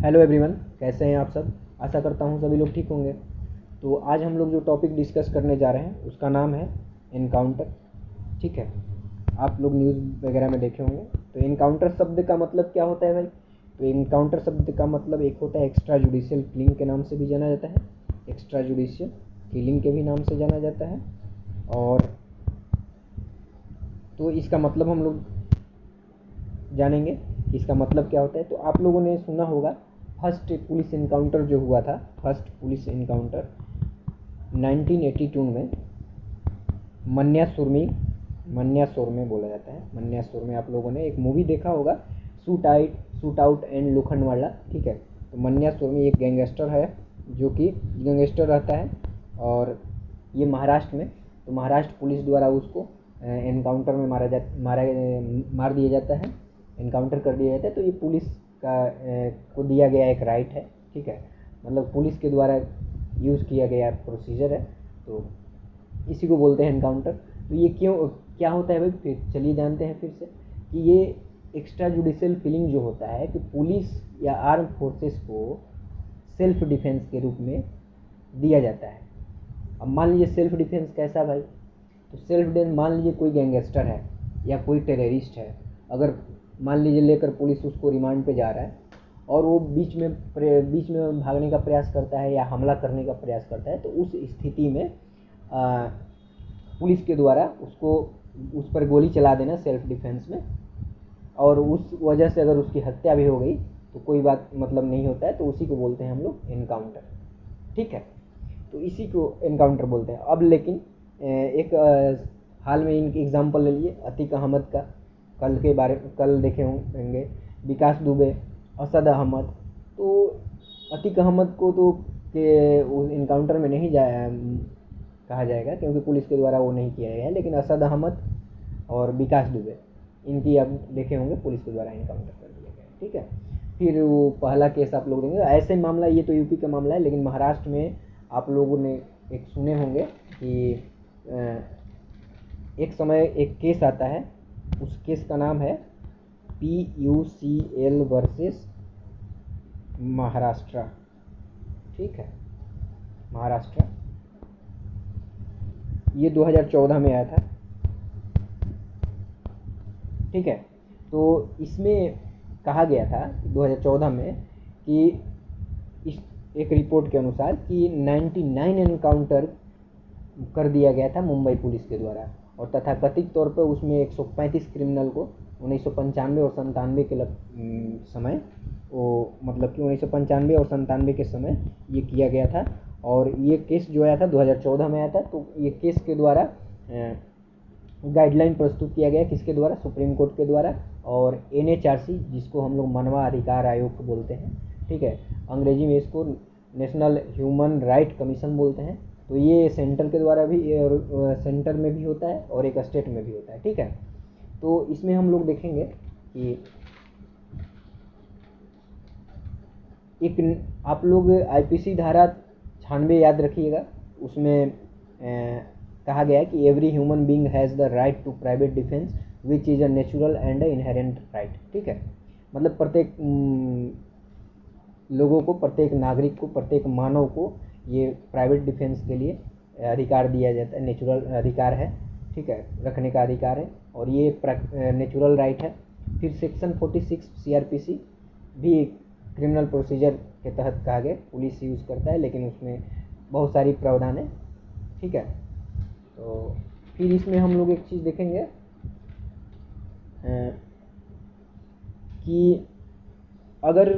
Hello everyone, कैसे हैं आप सब। आशा करता हूँ सभी लोग ठीक होंगे। तो आज हम लोग जो टॉपिक डिस्कस करने जा रहे हैं उसका नाम है इनकाउंटर। ठीक है, आप लोग न्यूज़ वगैरह में देखे होंगे। तो इनकाउंटर शब्द का मतलब क्या होता है भाई? तो इनकाउंटर शब्द का मतलब एक होता है एक्स्ट्रा जुडिशियल किलिंग के नाम से भी जाना जाता है, एक्स्ट्रा जुडिशियल किलिंग के भी नाम से जाना जाता है। और तो इसका मतलब हम लोग जानेंगे कि इसका मतलब क्या होता है। तो आप लोगों ने सुना होगा फर्स्ट पुलिस इनकाउंटर जो हुआ था, फर्स्ट पुलिस इनकाउंटर 1982 में मन्यासुर में बोला जाता है। मन्यासुर में आप लोगों ने एक मूवी देखा होगा, शूट आउट एंड लोखंडवाला। ठीक है, तो मन्यासुर में एक गैंगस्टर है जो कि गैंगस्टर रहता है और ये महाराष्ट्र में। तो महाराष्ट्र पुलिस द्वारा उसको एनकाउंटर में मार दिया जाता है, इनकाउंटर कर दिया जाता है। तो ये पुलिस को दिया गया एक राइट है। ठीक है, मतलब पुलिस के द्वारा यूज़ किया गया प्रोसीजर है, तो इसी को बोलते हैं इनकाउंटर। तो ये क्यों क्या होता है भाई, फिर चलिए जानते हैं फिर से कि ये एक्स्ट्रा जुडिशियल किलिंग जो होता है कि पुलिस या आर्म फोर्सेस को सेल्फ डिफेंस के रूप में दिया जाता है। अब मान लीजिए सेल्फ डिफेंस कैसा भाई? तो सेल्फ डिफेंस, मान लीजिए कोई गैंगस्टर है या कोई टेररिस्ट है, अगर मान लीजिए लेकर पुलिस उसको रिमांड पे जा रहा है और वो बीच में भागने का प्रयास करता है या हमला करने का प्रयास करता है, तो उस स्थिति में पुलिस के द्वारा उसको उस पर गोली चला देना सेल्फ डिफेंस में, और उस वजह से अगर उसकी हत्या भी हो गई तो कोई बात मतलब नहीं होता है, तो उसी को बोलते हैं हम लोग इनकाउंटर। ठीक है, तो इसी को इनकाउंटर बोलते हैं। अब लेकिन एक हाल में इनकी एग्जांपल ले लिए अतीक अहमद का, कल देखे होंगे विकास दुबे, असद अहमद। तो अतीक अहमद को तो के इनकाउंटर में नहीं कहा जाएगा क्योंकि पुलिस के द्वारा वो नहीं किया गया है, लेकिन असद अहमद और विकास दुबे इनकी अब देखे होंगे पुलिस के द्वारा इनकाउंटर कर दिया गया। ठीक है, फिर वो पहला केस आप लोग देंगे ऐसे मामला, ये तो यूपी का मामला है, लेकिन महाराष्ट्र में आप लोगों ने एक सुने होंगे कि एक समय एक केस आता है, उस केस का नाम है PUCL वर्सेस महाराष्ट्र। ठीक है, महाराष्ट्र, ये 2014 में आया था। ठीक है, तो इसमें कहा गया था 2014 में कि इस एक रिपोर्ट के अनुसार कि 99 एनकाउंटर कर दिया गया था मुंबई पुलिस के द्वारा, और तथाकथित तौर पर उसमें 135 क्रिमिनल को 1995 और 97 के समय, वो मतलब कि 1995 और 97 के समय ये किया गया था। और ये केस जो आया था 2014 में आया था। तो ये केस के द्वारा गाइडलाइन प्रस्तुत किया गया, किसके द्वारा? सुप्रीम कोर्ट के द्वारा। और NHRC, जिसको हम लोग मानव अधिकार आयोग बोलते हैं, ठीक है, अंग्रेजी में इसको नेशनल ह्यूमन राइट कमीशन बोलते हैं। तो ये सेंटर के द्वारा भी, सेंटर में भी होता है और एक स्टेट में भी होता है। ठीक है, तो इसमें हम लोग देखेंगे कि एक आप लोग IPC धारा 96 याद रखिएगा, उसमें कहा गया है कि every human being has the right to private defence which is a natural and inherent right. ठीक है, मतलब प्रत्येक लोगों को, प्रत्येक नागरिक को, प्रत्येक मानव को ये प्राइवेट डिफेंस के लिए अधिकार दिया जाता है, नेचुरल अधिकार है। ठीक है, रखने का अधिकार है और ये नेचुरल राइट है। फिर सेक्शन 46 CRPC भी क्रिमिनल प्रोसीजर के तहत कहा गया, पुलिस यूज़ करता है, लेकिन उसमें बहुत सारी प्रावधान है। ठीक है, तो फिर इसमें हम लोग एक चीज़ देखेंगे कि अगर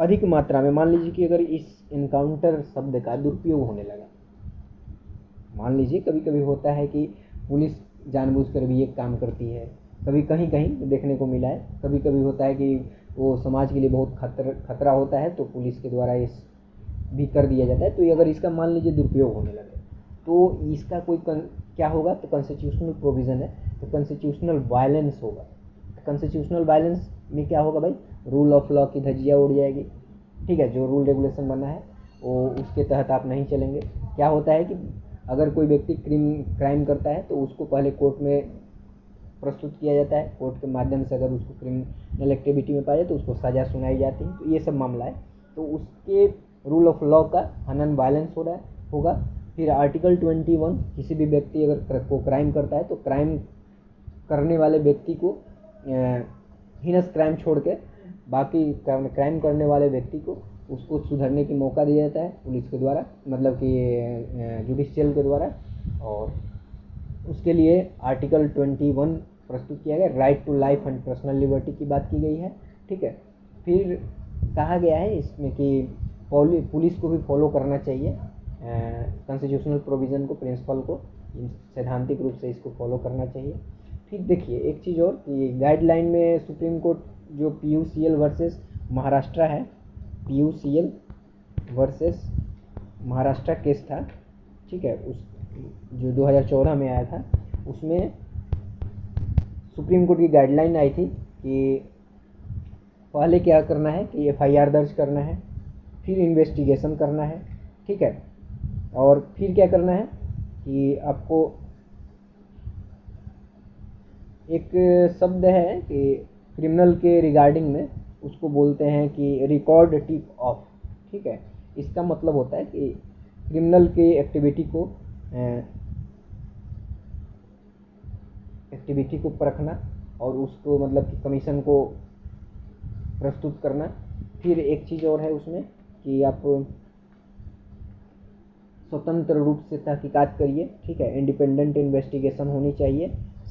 अधिक मात्रा में, मान लीजिए कि अगर इस इनकाउंटर शब्द का दुरुपयोग होने लगा, मान लीजिए कभी कभी होता है कि पुलिस जानबूझकर भी एक काम करती है, कभी कहीं कहीं देखने को मिला है, कभी कभी होता है कि वो समाज के लिए बहुत खतरा होता है तो पुलिस के द्वारा इस भी कर दिया जाता है। तो अगर इसका मान लीजिए दुरुपयोग होने लगे तो इसका कोई क्या होगा? तो कॉन्स्टिट्यूशनल प्रोविज़न है, तो कॉन्स्टिट्यूशनल वायलेंस होगा। कॉन्स्टिट्यूशनल वायलेंस में क्या होगा भाई? रूल ऑफ लॉ की धज्जियाँ उड़ जाएगी। ठीक है, जो रूल रेगुलेशन बना है वो उसके तहत आप नहीं चलेंगे। क्या होता है कि अगर कोई व्यक्ति क्राइम करता है तो उसको पहले कोर्ट में प्रस्तुत किया जाता है। कोर्ट के माध्यम से अगर उसको क्रिमिनल एक्टिविटी में पाया तो उसको सज़ा सुनाई जाती है। तो ये सब मामला है। तो उसके रूल ऑफ लॉ का हनन वायलेंस हो रहा है होगा। फिर आर्टिकल 21, किसी भी व्यक्ति अगर को क्राइम करता है तो क्राइम करने वाले व्यक्ति को हीनस क्राइम छोड़ के बाकी क्राइम करने वाले व्यक्ति को उसको सुधरने की मौका दिया जाता है पुलिस के द्वारा, मतलब कि जुडिशियल के द्वारा। और उसके लिए आर्टिकल 21 प्रस्तुत किया गया। Right to life and personal liberty की बात की गई है, ठीक है। फिर कहा गया है इसमें कि पुलिस को भी फॉलो करना चाहिए कॉन्स्टिट्यूशनल प्रोविज़न को, प्रिंसिपल को, सैद्धांतिक रूप से इसको फॉलो करना चाहिए। फिर देखिए एक चीज़ और कि गाइडलाइन में सुप्रीम कोर्ट जो PUCL वर्सेस महाराष्ट्र है, PUCL वर्सेस महाराष्ट्र केस था, ठीक है, उस जो 2014 में आया था, उसमें सुप्रीम कोर्ट की गाइडलाइन आई थी कि पहले क्या करना है कि FIR दर्ज करना है, फिर इन्वेस्टिगेशन करना है, ठीक है, और फिर क्या करना है कि आपको एक शब्द है कि क्रिमिनल के रिगार्डिंग में उसको बोलते हैं कि रिकॉर्ड टिप ऑफ, ठीक है। इसका मतलब होता है कि क्रिमिनल के एक्टिविटी को परखना और उसको मतलब कि कमीशन को प्रस्तुत करना। फिर एक चीज़ और है उसमें कि आप स्वतंत्र रूप से तहकीकात करिए, ठीक है, इंडिपेंडेंट इन्वेस्टिगेशन होनी चाहिए,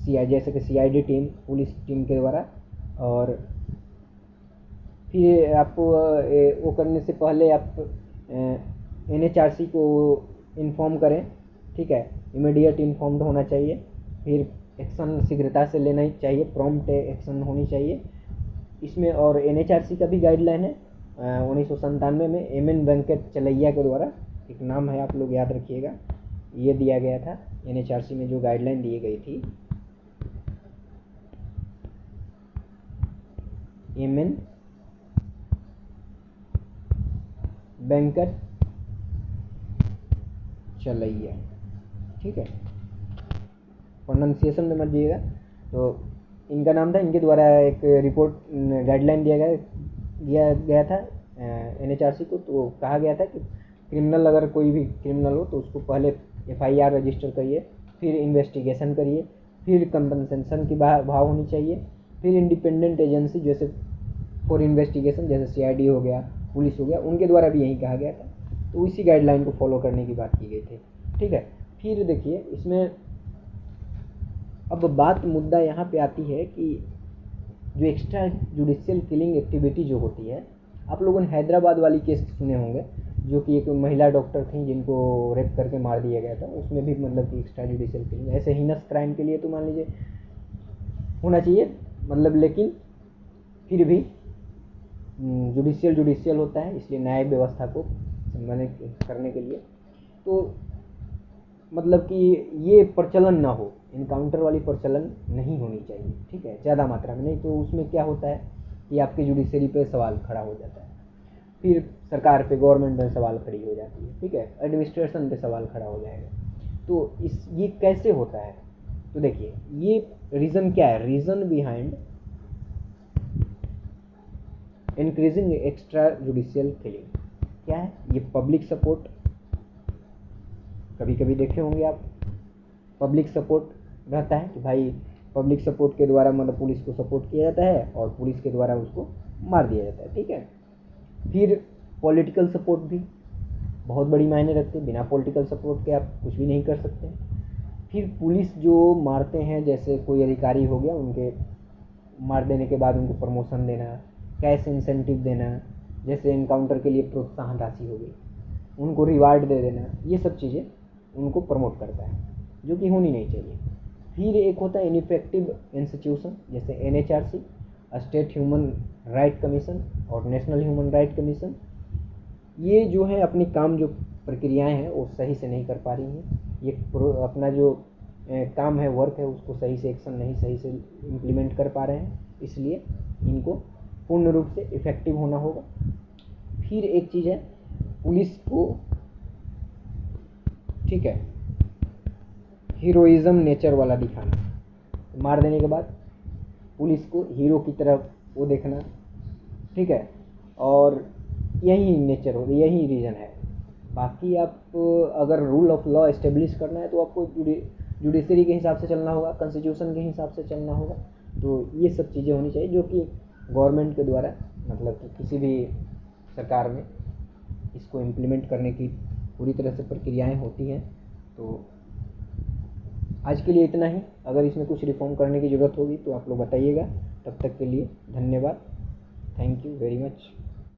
जैसे कि CID टीम, पुलिस टीम के द्वारा। और फिर आपको वो करने से पहले आप NHRC को इन्फॉर्म करें, ठीक है, इमीडिएट इन्फॉर्म्ड होना चाहिए। फिर एक्शन शीघ्रता से लेना ही चाहिए, प्रॉम्प्ट एक्शन होनी चाहिए इसमें। और NHRC का भी गाइडलाइन है 1997 में MN वेंकट चलैया के द्वारा, एक नाम है, आप लोग याद रखिएगा, ये दिया गया था NHRC में जो गाइडलाइन दी गई थी, MN वेंकट चलैया, ठीक है, प्रोनाउंसिएशन में मत दिएगा। तो इनका नाम था, इनके द्वारा एक रिपोर्ट गाइडलाइन दिया गया था NHRC को। तो कहा गया था कि क्रिमिनल, अगर कोई भी क्रिमिनल हो तो उसको पहले FIR रजिस्टर करिए, फिर इन्वेस्टिगेशन करिए, फिर कंपनसेशन की भाव होनी चाहिए, फिर इंडिपेंडेंट एजेंसी जैसे फॉर इन्वेस्टिगेशन जैसे CID हो गया, पुलिस हो गया, उनके द्वारा भी यही कहा गया था। तो इसी गाइडलाइन को फॉलो करने की बात की गई थी, ठीक है। फिर देखिए इसमें अब मुद्दा यहाँ पे आती है कि जो एक्स्ट्रा जुडिशियल किलिंग एक्टिविटी जो होती है, आप लोगों ने हैदराबाद वाली केस सुने होंगे, जो कि एक महिला डॉक्टर थी जिनको रेप करके मार दिया गया था। उसमें भी मतलब कि एक्स्ट्रा जुडिशियल किलिंग, ऐसे हीनस क्राइम के लिए तो मान लीजिए होना चाहिए, मतलब, लेकिन फिर भी जुडिशियल होता है, इसलिए न्याय व्यवस्था को सम्मानित करने के लिए तो मतलब कि ये प्रचलन ना हो, इनकाउंटर वाली प्रचलन नहीं होनी चाहिए, ठीक है, ज़्यादा मात्रा में नहीं। तो उसमें क्या होता है कि आपके जुडिशरी पे सवाल खड़ा हो जाता है, फिर सरकार पे, गवर्नमेंट में सवाल खड़ी हो जाती है, ठीक है, एडमिनिस्ट्रेशन पे सवाल खड़ा हो जाएगा। तो ये कैसे होता है? तो देखिए ये रीज़न क्या है, reason behind increasing extra judicial killing क्या है? ये पब्लिक सपोर्ट, कभी कभी देखे होंगे आप, पब्लिक सपोर्ट रहता है कि भाई पब्लिक सपोर्ट के द्वारा मतलब पुलिस को सपोर्ट किया जाता है और पुलिस के द्वारा उसको मार दिया जाता है, ठीक है। फिर पॉलिटिकल सपोर्ट भी बहुत बड़ी मायने रखते हैं, बिना पॉलिटिकल सपोर्ट के आप कुछ भी नहीं कर सकते। फिर पुलिस जो मारते हैं, जैसे कोई अधिकारी हो गया, उनके मार देने के बाद उनको प्रमोशन देना, कैश इंसेंटिव देना, जैसे इनकाउंटर के लिए प्रोत्साहन राशि हो गई, उनको रिवार्ड दे देना, ये सब चीज़ें उनको प्रमोट करता है, जो कि होनी नहीं चाहिए। फिर एक होता है इनइफेक्टिव इंस्टीट्यूशन, जैसे NHRC, state human right commission और नेशनल ह्यूमन राइट कमीशन, ये जो है अपनी काम जो प्रक्रियाएं हैं वो सही से नहीं कर पा रही हैं। ये अपना जो काम है, वर्क है, उसको सही से एक्शन नहीं सही से इम्प्लीमेंट कर पा रहे हैं, इसलिए इनको पूर्ण रूप से इफ़ेक्टिव होना होगा। फिर एक चीज़ है पुलिस को, ठीक है, हीरोइज़म नेचर वाला दिखाना। मार देने के बाद पुलिस को हीरो की तरफ वो देखना, ठीक है। और यही नेचर हो, यही रीज़न है। बाकी आप अगर रूल ऑफ लॉ इस्टेब्लिश करना है तो आपको जुडिशरी के हिसाब से चलना होगा, कॉन्स्टिट्यूशन के हिसाब से चलना होगा। तो ये सब चीज़ें होनी चाहिए जो कि गवर्नमेंट के द्वारा, मतलब कि किसी भी सरकार में इसको इम्प्लीमेंट करने की पूरी तरह से प्रक्रियाएं होती हैं। तो आज के लिए इतना ही। अगर इसमें कुछ रिफॉर्म करने की ज़रूरत होगी तो आप लोग बताइएगा। तब तक के लिए धन्यवाद। Thank you very much.